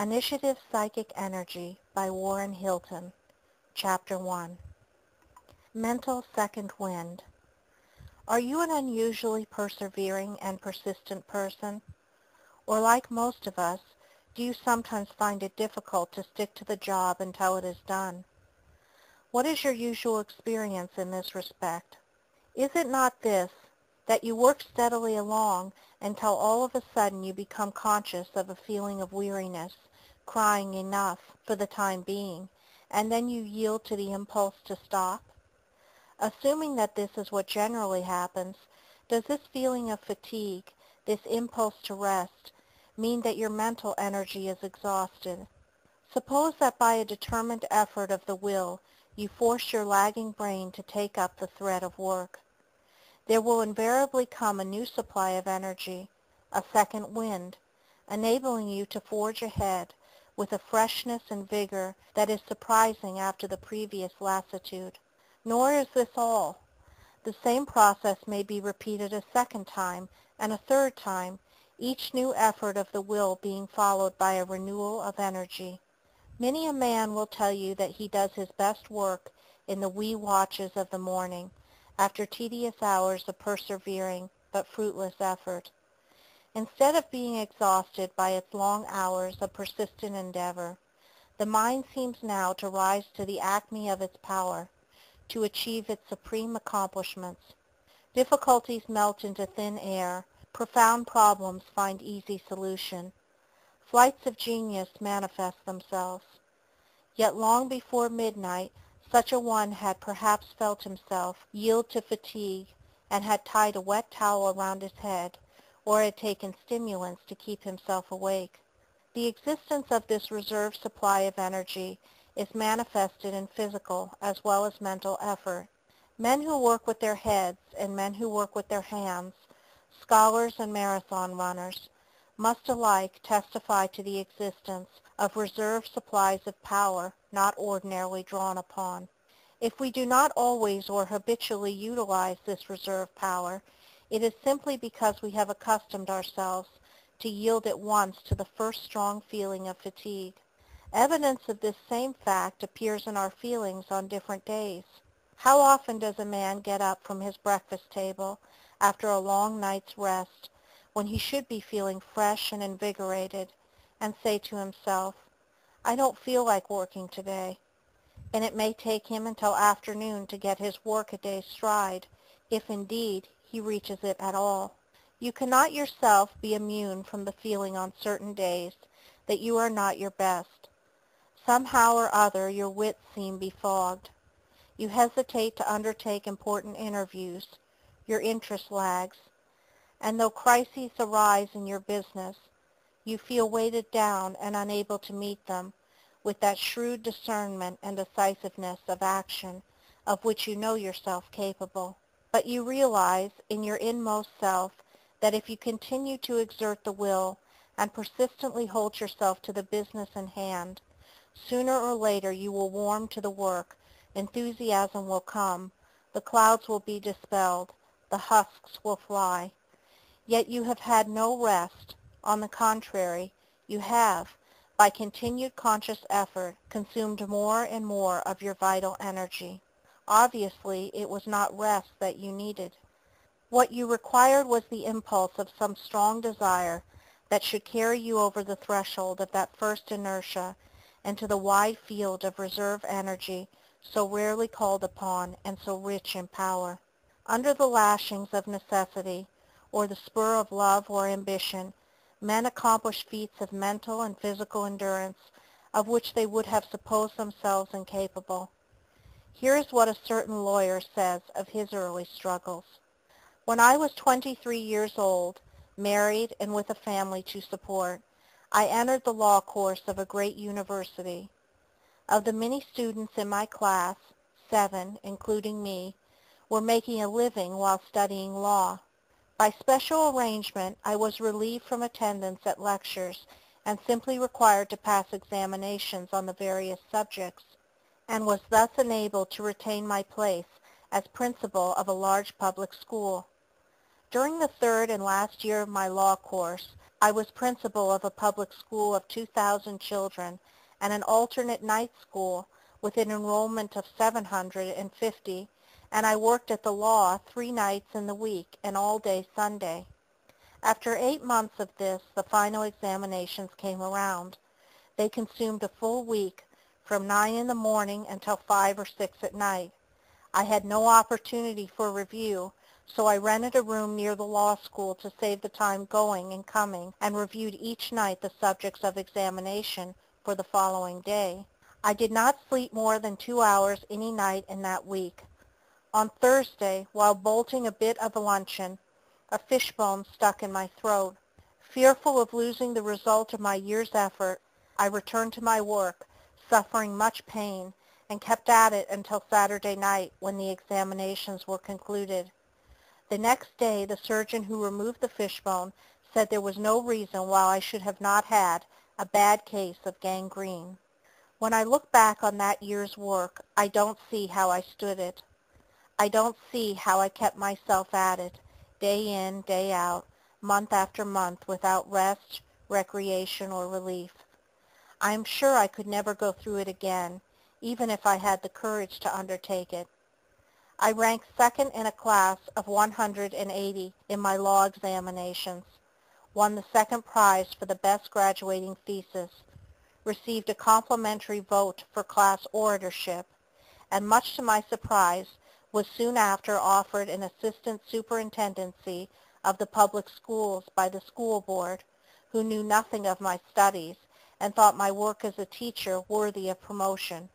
Initiative Psychic Energy by Warren Hilton. Chapter 1. Mental Second Wind. Are you an unusually persevering and persistent person? Or like most of us, do you sometimes find it difficult to stick to the job until it is done? What is your usual experience in this respect? Is it not this, that you work steadily along until all of a sudden you become conscious of a feeling of weariness, crying enough for the time being, and then you yield to the impulse to stop? Assuming that this is what generally happens, does this feeling of fatigue, this impulse to rest, mean that your mental energy is exhausted? Suppose that by a determined effort of the will, you force your lagging brain to take up the thread of work. There will invariably come a new supply of energy, a second wind, enabling you to forge ahead with a freshness and vigor that is surprising after the previous lassitude. Nor is this all. The same process may be repeated a second time and a third time, each new effort of the will being followed by a renewal of energy. Many a man will tell you that he does his best work in the wee watches of the morning, after tedious hours of persevering but fruitless effort. Instead of being exhausted by its long hours of persistent endeavor, the mind seems now to rise to the acme of its power, to achieve its supreme accomplishments. Difficulties melt into thin air, profound problems find easy solution. Flights of genius manifest themselves. Yet long before midnight, such a one had perhaps felt himself yield to fatigue and had tied a wet towel around his head, or had taken stimulants to keep himself awake. The existence of this reserve supply of energy is manifested in physical as well as mental effort. Men who work with their heads and men who work with their hands, scholars and marathon runners, must alike testify to the existence of reserve supplies of power not ordinarily drawn upon. If we do not always or habitually utilize this reserve power, it is simply because we have accustomed ourselves to yield at once to the first strong feeling of fatigue. Evidence of this same fact appears in our feelings on different days. How often does a man get up from his breakfast table after a long night's rest, when he should be feeling fresh and invigorated, and say to himself, "I don't feel like working today," and it may take him until afternoon to get his work-a-day stride, if indeed he reaches it at all. You cannot yourself be immune from the feeling on certain days that you are not your best. Somehow or other your wits seem befogged. You hesitate to undertake important interviews, your interest lags, and though crises arise in your business, you feel weighted down and unable to meet them with that shrewd discernment and decisiveness of action of which you know yourself capable. But you realize in your inmost self that if you continue to exert the will and persistently hold yourself to the business in hand, sooner or later you will warm to the work, enthusiasm will come, the clouds will be dispelled, the husks will fly. Yet you have had no rest. On the contrary, you have, by continued conscious effort, consumed more and more of your vital energy. Obviously, it was not rest that you needed. What you required was the impulse of some strong desire that should carry you over the threshold of that first inertia into the wide field of reserve energy so rarely called upon and so rich in power. Under the lashings of necessity, or the spur of love or ambition, men accomplish feats of mental and physical endurance of which they would have supposed themselves incapable. Here is what a certain lawyer says of his early struggles. When I was 23 years old, married and with a family to support, I entered the law course of a great university. Of the many students in my class, 7, including me, were making a living while studying law. By special arrangement, I was relieved from attendance at lectures and simply required to pass examinations on the various subjects, and was thus enabled to retain my place as principal of a large public school. During the third and last year of my law course, I was principal of a public school of 2,000 children and an alternate night school with an enrollment of 750, and I worked at the law 3 nights in the week and all day Sunday. After 8 months of this, the final examinations came around. They consumed a full week, from 9 in the morning until 5 or 6 at night. I had no opportunity for review, so I rented a room near the law school to save the time going and coming, and reviewed each night the subjects of examination for the following day. I did not sleep more than 2 hours any night in that week. On Thursday, while bolting a bit of a luncheon, a fishbone stuck in my throat. Fearful of losing the result of my year's effort, I returned to my work, suffering much pain, and kept at it until Saturday night when the examinations were concluded. The next day, the surgeon who removed the fishbone said there was no reason why I should have not had a bad case of gangrene. When I look back on that year's work, I don't see how I stood it. I don't see how I kept myself at it, day in, day out, month after month, without rest, recreation, or relief. I am sure I could never go through it again, even if I had the courage to undertake it. I ranked second in a class of 180 in my law examinations, won the second prize for the best graduating thesis, received a complimentary vote for class oratorship, and much to my surprise, was soon after offered an assistant superintendency of the public schools by the school board, who knew nothing of my studies and thought my work as a teacher worthy of promotion.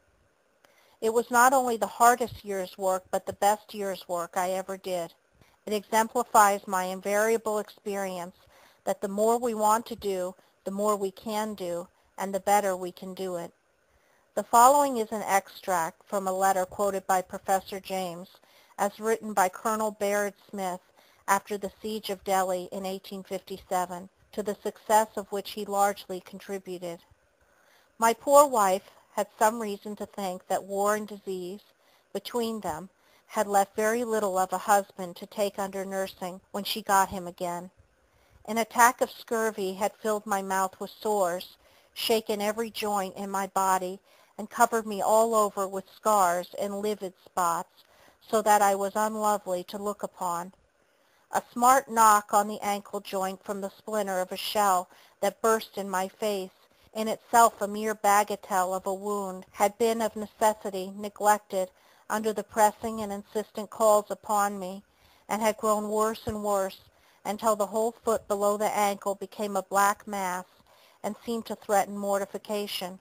It was not only the hardest year's work, but the best year's work I ever did. It exemplifies my invariable experience that the more we want to do, the more we can do, and the better we can do it. The following is an extract from a letter quoted by Professor James, as written by Colonel Baird Smith after the siege of Delhi in 1857, to the success of which he largely contributed. My poor wife had some reason to think that war and disease, between them, had left very little of a husband to take under nursing when she got him again. An attack of scurvy had filled my mouth with sores, shaken every joint in my body, and covered me all over with scars and livid spots, so that I was unlovely to look upon. A smart knock on the ankle joint from the splinter of a shell that burst in my face, in itself a mere bagatelle of a wound, had been of necessity neglected under the pressing and insistent calls upon me, and had grown worse and worse until the whole foot below the ankle became a black mass and seemed to threaten mortification.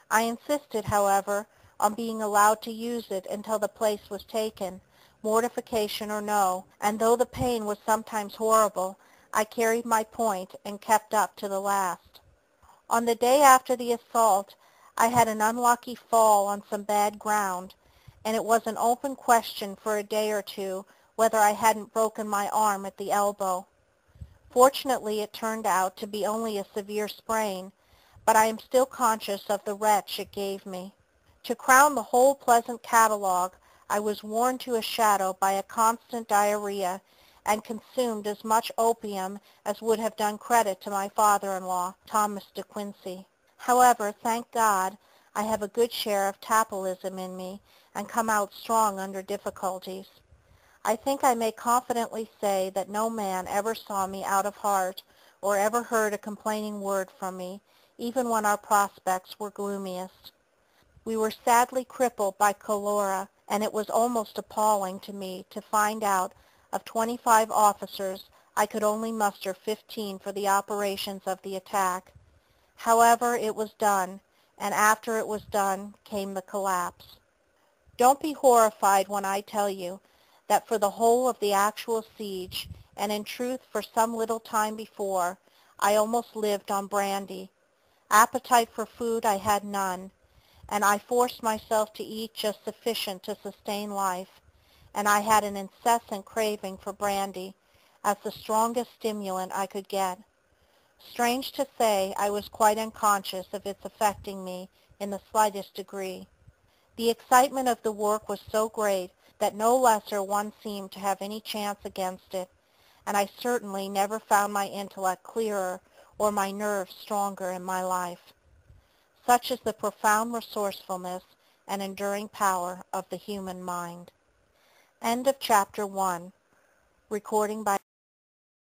I insisted, however, on being allowed to use it until the place was taken, mortification or no, and though the pain was sometimes horrible, I carried my point and kept up to the last. On the day after the assault, I had an unlucky fall on some bad ground, and it was an open question for a day or two whether I hadn't broken my arm at the elbow. Fortunately, it turned out to be only a severe sprain, but I am still conscious of the wrench it gave me. To crown the whole pleasant catalogue, I was worn to a shadow by a constant diarrhea and consumed as much opium as would have done credit to my father-in-law, Thomas de Quincey. However, thank God, I have a good share of tapelism in me and come out strong under difficulties. I think I may confidently say that no man ever saw me out of heart or ever heard a complaining word from me, even when our prospects were gloomiest. We were sadly crippled by cholera, and it was almost appalling to me to find out of 25 officers I could only muster 15 for the operations of the attack. However, it was done, and after it was done came the collapse. Don't be horrified when I tell you that for the whole of the actual siege, and in truth for some little time before, I almost lived on brandy. Appetite for food I had none, and I forced myself to eat just sufficient to sustain life, and I had an incessant craving for brandy as the strongest stimulant I could get. Strange to say, I was quite unconscious of its affecting me in the slightest degree. The excitement of the work was so great that no lesser one seemed to have any chance against it, and I certainly never found my intellect clearer or my nerves stronger in my life. Such is the profound resourcefulness and enduring power of the human mind. End of Chapter 1. Recording by